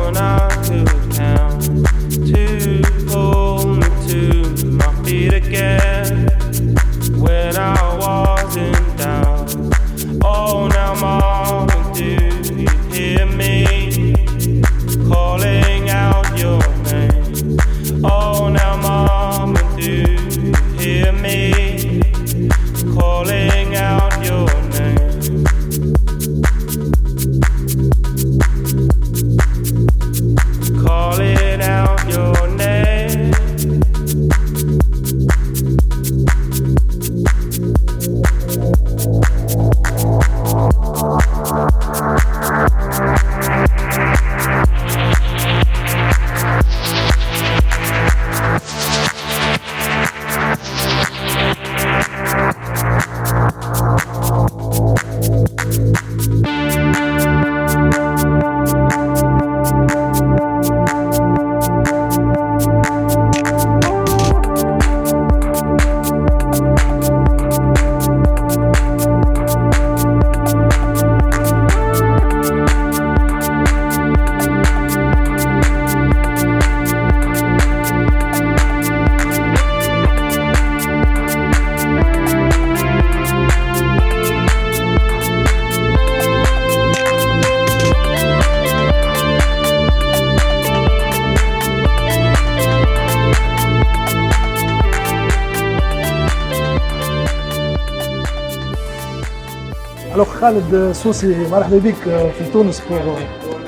one I could count to pull me to my feet again when I wasn't down. Oh, now mama, do you hear me calling out your name? Oh, now mama, do you hear me calling out your name? Calling out your name. Alors Khaled Soussi, مرحبا بك في تونس pour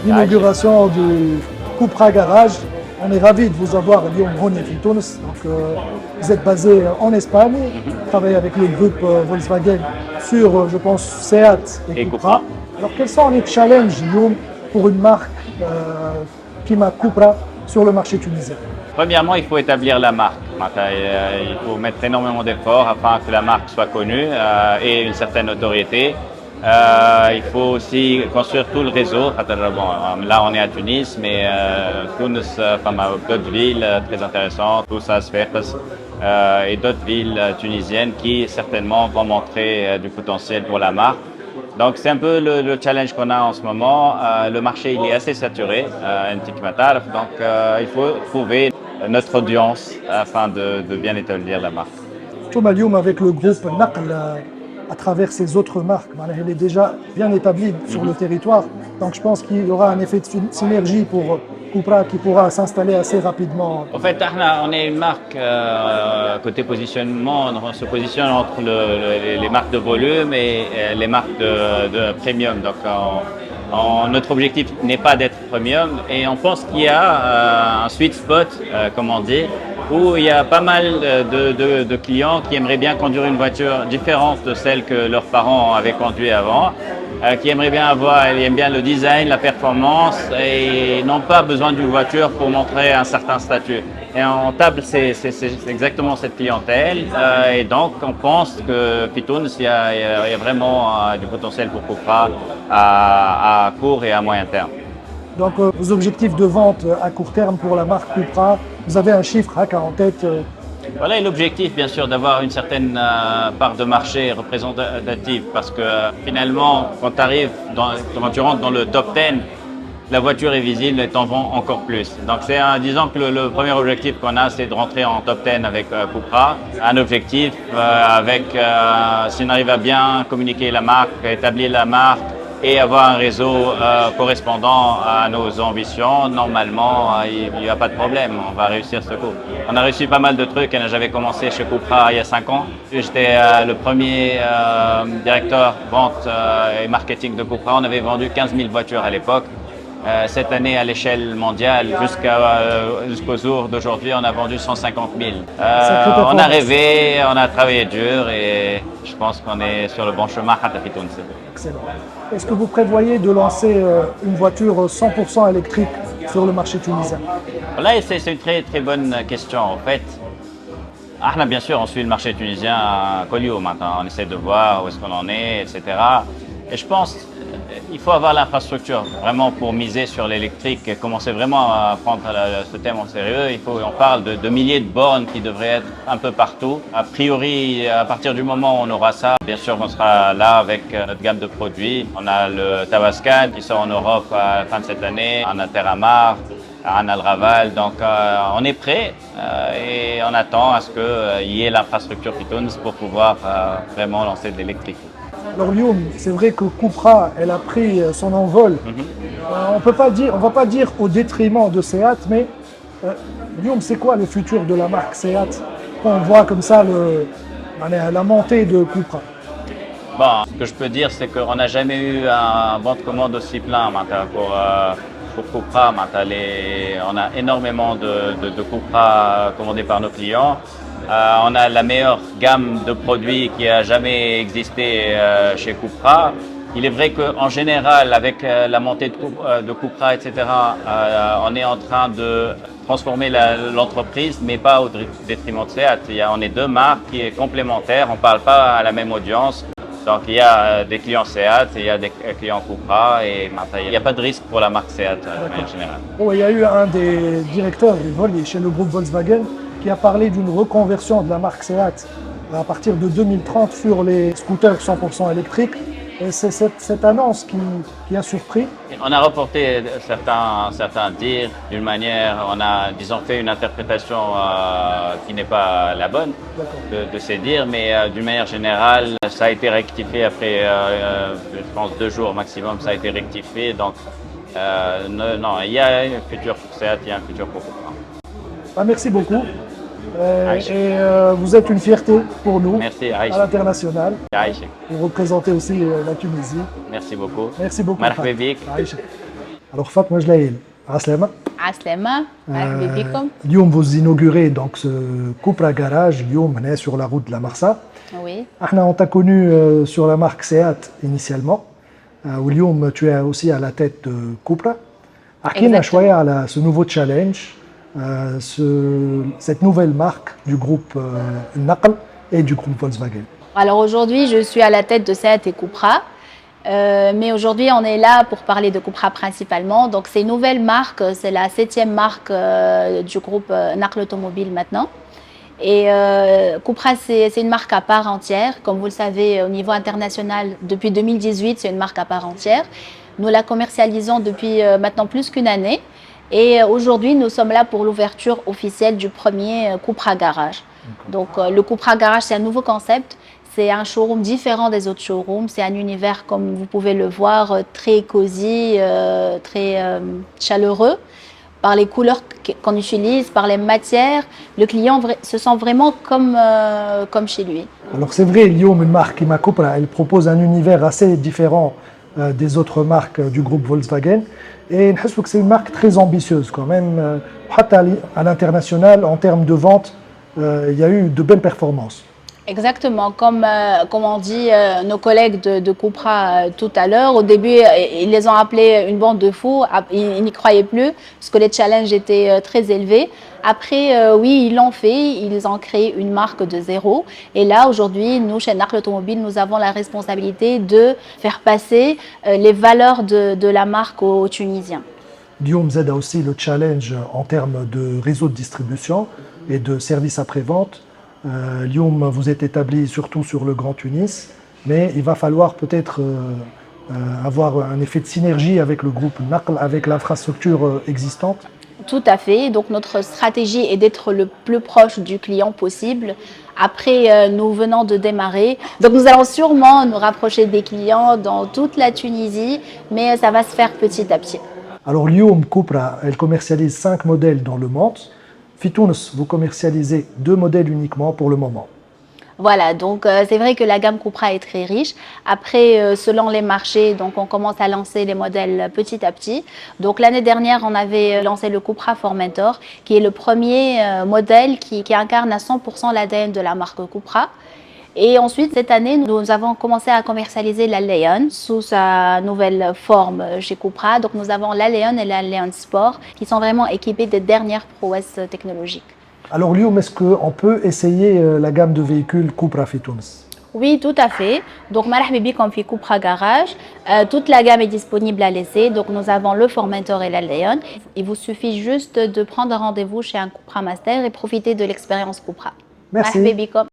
l'inauguration du Cupra Garage. On est ravis de vous avoir اليوم هنا في تونس. Donc vous êtes basé en Espagne, travaillez avec le groupe Volkswagen sur, je pense, Seat et Cupra. Alors quels sont les challenges اليوم pour une marque qui m'a Cupra sur le marché tunisien? Premièrement, il faut établir la marque. Il faut mettre énormément d'efforts afin que la marque soit connue et une certaine notoriété. Il faut aussi construire tout le réseau. Là, on est à Tunis, mais Tunis, d'autres villes très intéressantes, tout ça se fait, et d'autres villes tunisiennes qui certainement vont montrer du potentiel pour la marque. Donc c'est un peu le challenge qu'on a en ce moment. Le marché il est assez saturé, donc il faut trouver notre audience afin de bien établir la marque. Thomas Lioum avec le groupe Naql à travers ses autres marques, elle est déjà bien établie sur le territoire. Donc je pense qu'il y aura un effet de synergie pour Cupra qui pourra s'installer assez rapidement. En fait, on est une marque, côté positionnement, on se positionne entre les marques de volume et les marques de premium. Donc notre objectif n'est pas d'être premium et on pense qu'il y a un sweet spot, comme on dit, où il y a pas mal de clients qui aimeraient bien conduire une voiture différente de celle que leurs parents avaient conduite avant, qui aimeraient bien ils aiment bien le design, la performance et n'ont pas besoin d'une voiture pour montrer un certain statut. Et en table, c'est exactement cette clientèle et donc on pense que Pitounes, il y a vraiment du potentiel pour Cupra à court et à moyen terme. Donc vos objectifs de vente à court terme pour la marque Cupra, vous avez un chiffre en tête? Voilà l'objectif, bien sûr, d'avoir une certaine part de marché représentative parce que finalement, quand tu rentres dans le top 10, la voiture est visible et t'en vends encore plus. Donc disons que le premier objectif qu'on a, c'est de rentrer en top 10 avec Cupra. Un objectif si on arrive à bien communiquer la marque, établir la marque, et avoir un réseau correspondant à nos ambitions, normalement, il n'y a pas de problème, on va réussir ce coup. On a réussi pas mal de trucs, j'avais commencé chez Cupra il y a 5 ans. J'étais le premier directeur vente et marketing de Cupra, on avait vendu 15 000 voitures à l'époque. Cette année, à l'échelle mondiale, jusqu'au jour d'aujourd'hui, on a vendu 150 000. On a rêvé, on a travaillé dur et je pense qu'on est sur le bon chemin. Excellent. Est-ce que vous prévoyez de lancer une voiture 100% électrique sur le marché tunisien? Là, c'est une très très bonne question. En fait, bien sûr, on suit le marché tunisien à Collioure maintenant. On essaie de voir où est-ce qu'on en est, etc. Et je pense il faut avoir l'infrastructure vraiment pour miser sur l'électrique et commencer vraiment à prendre ce thème en sérieux. On parle de milliers de bornes qui devraient être un peu partout. A priori, à partir du moment où on aura ça, bien sûr, on sera là avec notre gamme de produits. On a le Tavascan qui sort en Europe à la fin de cette année, on a Terramar, on a le Raval, donc on est prêt et on attend à ce qu'il y ait l'infrastructure Fitoons pour pouvoir vraiment lancer de l'électrique. Alors Lyoum, c'est vrai que Cupra, elle a pris son envol. On va pas dire au détriment de Seat, mais Lyoum, c'est quoi le futur de la marque Seat quand on voit comme ça la montée de Cupra? Bon, ce que je peux dire, c'est qu'on n'a jamais eu un bon de commande aussi plein pour Cupra. On a énormément de Cupra commandés par nos clients. On a la meilleure gamme de produits qui a jamais existé chez Cupra. Il est vrai qu'en général, avec la montée de Cupra, etc., on est en train de transformer l'entreprise, mais pas au détriment de Seat. On est deux marques qui sont complémentaires, on ne parle pas à la même audience. Donc il y a des clients Seat et il y a des clients Cupra et il n'y a pas de risque pour la marque Seat de manière générale. Bon, il y a eu un des directeurs des vols chez le groupe Volkswagen qui a parlé d'une reconversion de la marque Seat à partir de 2030 sur les scooters 100% électriques. Et c'est cette annonce qui a surpris. On a reporté certains dires d'une manière, on a, disons, fait une interprétation qui n'est pas la bonne de ces dires, mais d'une manière générale, ça a été rectifié après, je pense, 2 jours maximum, ça a été rectifié. Donc, non, il y a un futur pour Seat, il y a un futur pour Cupra. Merci beaucoup. Vous êtes une fierté pour nous. Merci, à l'international. Aïcha. Vous représentez aussi la Tunisie. Merci beaucoup. Merci beaucoup. مرحبا بك. Alors Fatma Jlaïl, Aslama. Aslama, مرحبا بكم. اليوم vous inaugurez donc ce Cupra Garage اليوم هنا sur la route de la Marsa. Oui. On t'a connu sur la marque Seat initialement. واليوم tu es aussi à la tête de Cupra. احكينا شوية على ce nouveau challenge. Cette nouvelle marque du groupe Naql et du groupe Volkswagen. Alors aujourd'hui, je suis à la tête de Seat et Cupra. Mais aujourd'hui, on est là pour parler de Cupra principalement. Donc, c'est une nouvelle marque, c'est la 7e marque du groupe Naql Automobile maintenant. Et Cupra, c'est une marque à part entière. Comme vous le savez, au niveau international, depuis 2018, c'est une marque à part entière. Nous la commercialisons depuis maintenant plus qu'une année. Et aujourd'hui, nous sommes là pour l'ouverture officielle du premier Cupra Garage. Donc, le Cupra Garage, c'est un nouveau concept. C'est un showroom différent des autres showrooms. C'est un univers, comme vous pouvez le voir, très cosy, très chaleureux. Par les couleurs qu'on utilise, par les matières, le client se sent vraiment comme chez lui. Alors, c'est vrai, Lyoum, une marque comme Cupra, elle propose un univers assez différent des autres marques du groupe Volkswagen. Et je trouve que c'est une marque très ambitieuse quand même. À l'international, en termes de vente, il y a eu de belles performances. Exactement, comme on dit nos collègues de Cupra tout à l'heure, au début ils les ont appelés une bande de fous, ils n'y croyaient plus parce que les challenges étaient très élevés. Après, oui, ils l'ont fait, ils ont créé une marque de zéro. Et là, aujourd'hui, nous, chez Naql Automobile, nous avons la responsabilité de faire passer les valeurs de la marque aux Tunisiens. Lyoum a aussi le challenge en termes de réseau de distribution et de services après-vente. Lyoum, vous êtes établi surtout sur le Grand Tunis, mais il va falloir peut-être avoir un effet de synergie avec le groupe Naql, avec l'infrastructure existante. Tout à fait. Donc, notre stratégie est d'être le plus proche du client possible. Après, nous venons de démarrer. Donc, nous allons sûrement nous rapprocher des clients dans toute la Tunisie, mais ça va se faire petit à petit. Alors, Lyoum Cupra, elle commercialise 5 modèles dans le monde. Fitounes, vous commercialisez 2 modèles uniquement pour le moment. Voilà, donc c'est vrai que la gamme Cupra est très riche. Après, selon les marchés, donc on commence à lancer les modèles petit à petit. Donc l'année dernière, on avait lancé le Cupra Formentor, qui est le premier modèle qui incarne à 100% l'ADN de la marque Cupra. Et ensuite, cette année, nous avons commencé à commercialiser la Leon sous sa nouvelle forme chez Cupra. Donc nous avons la Leon et la Leon Sport qui sont vraiment équipées des dernières prouesses technologiques. Alors Lyoum, est-ce qu'on peut essayer la gamme de véhicules Cupra Fitounes? Oui, tout à fait. Donc, marhaba bikom fi Cupra Garage. Toute la gamme est disponible à l'essai. Donc, nous avons le Formentor et la Leon. Il vous suffit juste de prendre rendez-vous chez un Cupra Master et profiter de l'expérience Cupra. Merci. Marhaba bikom.